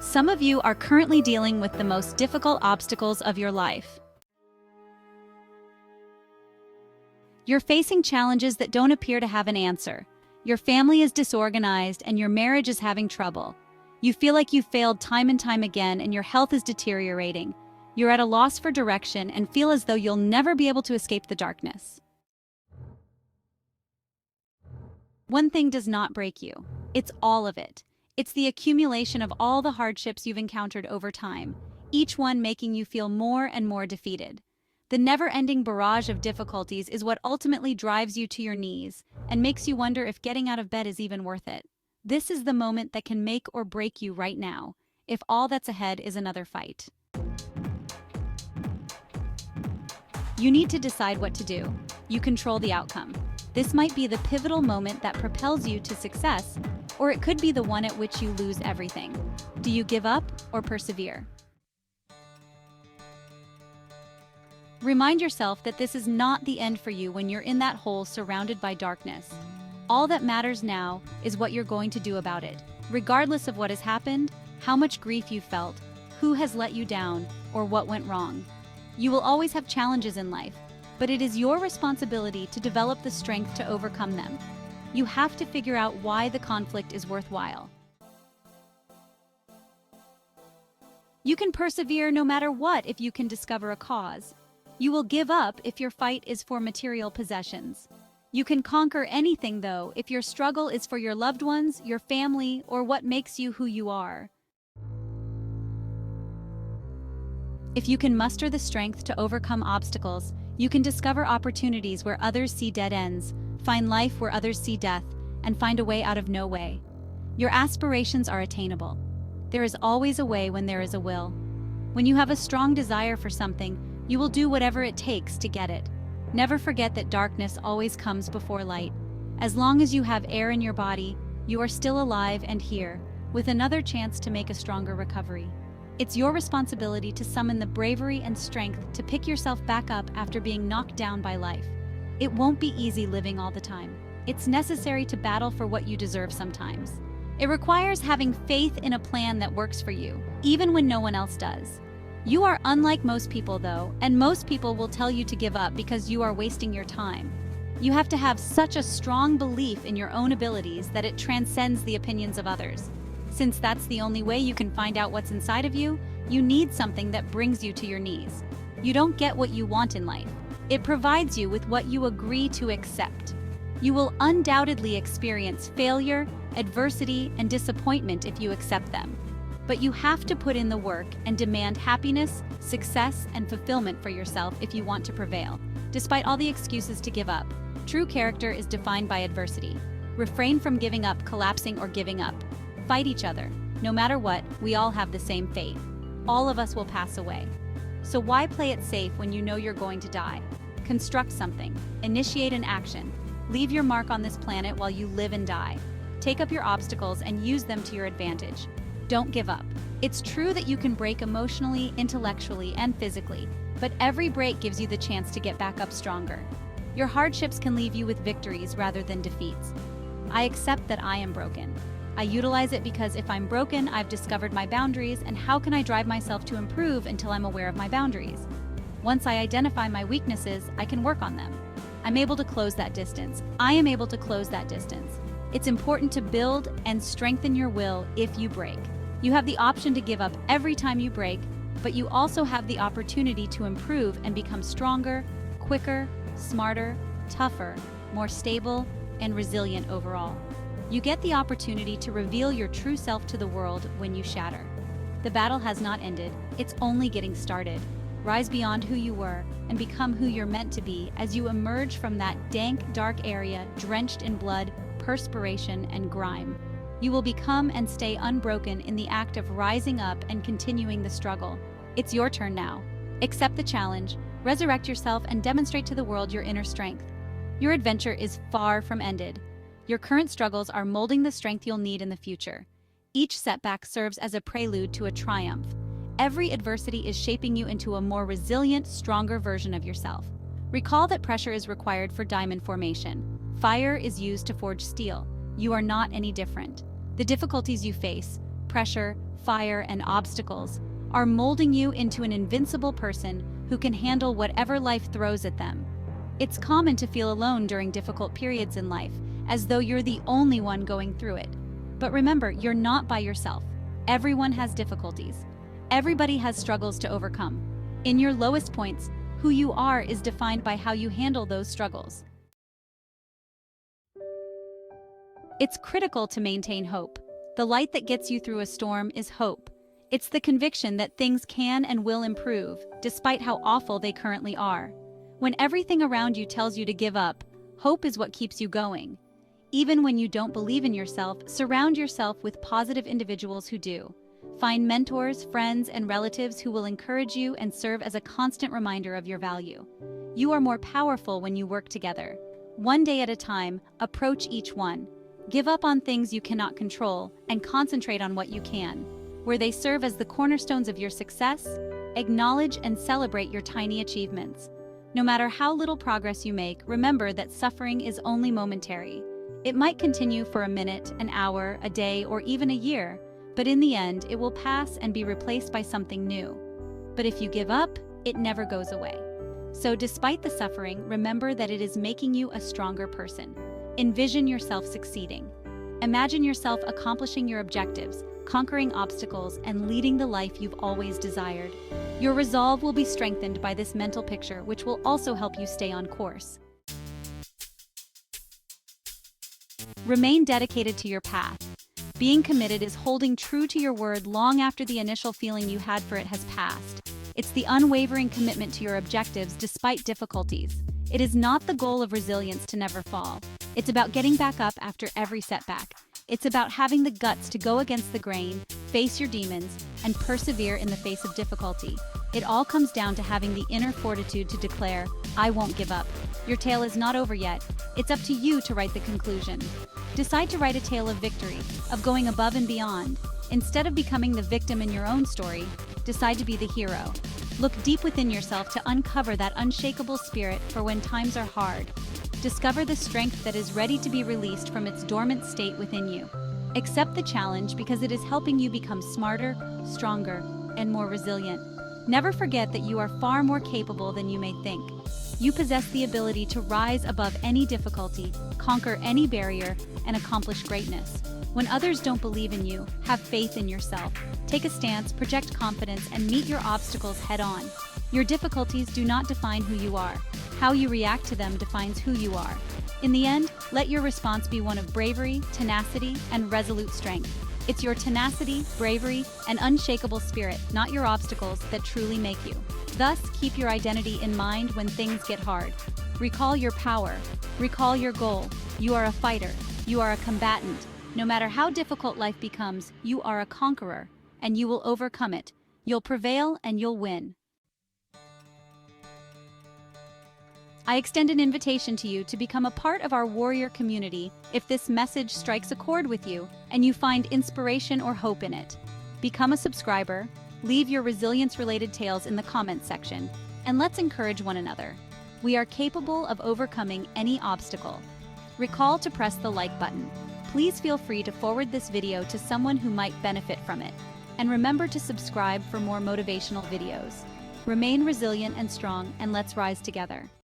Some of you are currently dealing with the most difficult obstacles of your life. You're facing challenges that don't appear to have an answer. Your family is disorganized and your marriage is having trouble. You feel like you've failed time and time again and your health is deteriorating. You're at a loss for direction and feel as though you'll never be able to escape the darkness. One thing does not break you. It's all of it. It's the accumulation of all the hardships you've encountered over time, each one making you feel more and more defeated. The never-ending barrage of difficulties is what ultimately drives you to your knees and makes you wonder if getting out of bed is even worth it. This is the moment that can make or break you right now, if all that's ahead is another fight. You need to decide what to do. You control the outcome. This might be the pivotal moment that propels you to success, or it could be the one at which you lose everything. Do you give up or persevere? Remind yourself that this is not the end for you when you're in that hole surrounded by darkness. All that matters now is what you're going to do about it. Regardless of what has happened, how much grief you felt, who has let you down, or what went wrong. You will always have challenges in life, but it is your responsibility to develop the strength to overcome them. You have to figure out why the conflict is worthwhile. You can persevere no matter what if you can discover a cause. You will give up if your fight is for material possessions. You can conquer anything, though, if your struggle is for your loved ones, your family, or what makes you who you are. If you can muster the strength to overcome obstacles, you can discover opportunities where others see dead ends, find life where others see death, and find a way out of no way. Your aspirations are attainable. There is always a way when there is a will. When you have a strong desire for something, you will do whatever it takes to get it. Never forget that darkness always comes before light. As long as you have air in your body, you are still alive and here, with another chance to make a stronger recovery. It's your responsibility to summon the bravery and strength to pick yourself back up after being knocked down by life. It won't be easy living all the time. It's necessary to battle for what you deserve sometimes. It requires having faith in a plan that works for you, even when no one else does. You are unlike most people, though, and most people will tell you to give up because you are wasting your time. You have to have such a strong belief in your own abilities that it transcends the opinions of others. Since that's the only way you can find out what's inside of you, you need something that brings you to your knees. You don't get what you want in life. It provides you with what you agree to accept. You will undoubtedly experience failure, adversity, and disappointment if you accept them. But you have to put in the work and demand happiness, success, and fulfillment for yourself if you want to prevail. Despite all the excuses to give up, true character is defined by adversity. Refrain from giving up, collapsing, or giving up. Fight each other. No matter what, we all have the same fate. All of us will pass away. So why play it safe when you know you're going to die? Construct something. Initiate an action. Leave your mark on this planet while you live and die. Take up your obstacles and use them to your advantage. Don't give up. It's true that you can break emotionally, intellectually, and physically, but every break gives you the chance to get back up stronger. Your hardships can leave you with victories rather than defeats. I accept that I am broken. I utilize it because if I'm broken, I've discovered my boundaries, and how can I drive myself to improve until I'm aware of my boundaries? Once I identify my weaknesses, I can work on them. I'm able to close that distance. I am able to close that distance. It's important to build and strengthen your will if you break. You have the option to give up every time you break, but you also have the opportunity to improve and become stronger, quicker, smarter, tougher, more stable, and resilient overall. You get the opportunity to reveal your true self to the world when you shatter. The battle has not ended, it's only getting started. Rise beyond who you were and become who you're meant to be as you emerge from that dank, dark area drenched in blood, perspiration, and grime. You will become and stay unbroken in the act of rising up and continuing the struggle. It's your turn now. Accept the challenge, resurrect yourself, and demonstrate to the world your inner strength. Your adventure is far from ended. Your current struggles are molding the strength you'll need in the future. Each setback serves as a prelude to a triumph. Every adversity is shaping you into a more resilient, stronger version of yourself. Recall that pressure is required for diamond formation. Fire is used to forge steel. You are not any different. The difficulties you face, pressure, fire, and obstacles, are molding you into an invincible person who can handle whatever life throws at them. It's common to feel alone during difficult periods in life, as though you're the only one going through it. But remember, you're not by yourself. Everyone has difficulties. Everybody has struggles to overcome. In your lowest points, who you are is defined by how you handle those struggles. It's critical to maintain hope. The light that gets you through a storm is hope. It's the conviction that things can and will improve, despite how awful they currently are. When everything around you tells you to give up, hope is what keeps you going. Even when you don't believe in yourself, surround yourself with positive individuals who do. Find mentors, friends, and relatives who will encourage you and serve as a constant reminder of your value. You are more powerful when you work together. One day at a time, approach each one. Give up on things you cannot control and concentrate on what you can. Where they serve as the cornerstones of your success, acknowledge and celebrate your tiny achievements. No matter how little progress you make, remember that suffering is only momentary. It might continue for a minute, an hour, a day, or even a year, but in the end, it will pass and be replaced by something new. But if you give up, it never goes away. So despite the suffering, remember that it is making you a stronger person. Envision yourself succeeding. Imagine yourself accomplishing your objectives, conquering obstacles, and leading the life you've always desired. Your resolve will be strengthened by this mental picture, which will also help you stay on course. Remain dedicated to your path. Being committed is holding true to your word long after the initial feeling you had for it has passed. It's the unwavering commitment to your objectives despite difficulties. It is not the goal of resilience to never fall. It's about getting back up after every setback. It's about having the guts to go against the grain, face your demons, and persevere in the face of difficulty. It all comes down to having the inner fortitude to declare, "I won't give up." Your tale is not over yet. It's up to you to write the conclusion. Decide to write a tale of victory, of going above and beyond. Instead of becoming the victim in your own story, decide to be the hero. Look deep within yourself to uncover that unshakable spirit for when times are hard. Discover the strength that is ready to be released from its dormant state within you. Accept the challenge because it is helping you become smarter, stronger, and more resilient. Never forget that you are far more capable than you may think. You possess the ability to rise above any difficulty, conquer any barrier, and accomplish greatness. When others don't believe in you, have faith in yourself. Take a stance, project confidence, and meet your obstacles head-on. Your difficulties do not define who you are. How you react to them defines who you are. In the end, let your response be one of bravery, tenacity, and resolute strength. It's your tenacity, bravery, and unshakable spirit, not your obstacles, that truly make you. Thus, keep your identity in mind when things get hard. Recall your power. Recall your goal. You are a fighter. You are a combatant. No matter how difficult life becomes, you are a conqueror, and you will overcome it. You'll prevail and you'll win. I extend an invitation to you to become a part of our warrior community if this message strikes a chord with you and you find inspiration or hope in it. Become a subscriber, leave your resilience-related tales in the comments section, and let's encourage one another. We are capable of overcoming any obstacle. Recall to press the like button. Please feel free to forward this video to someone who might benefit from it. And remember to subscribe for more motivational videos. Remain resilient and strong, and let's rise together.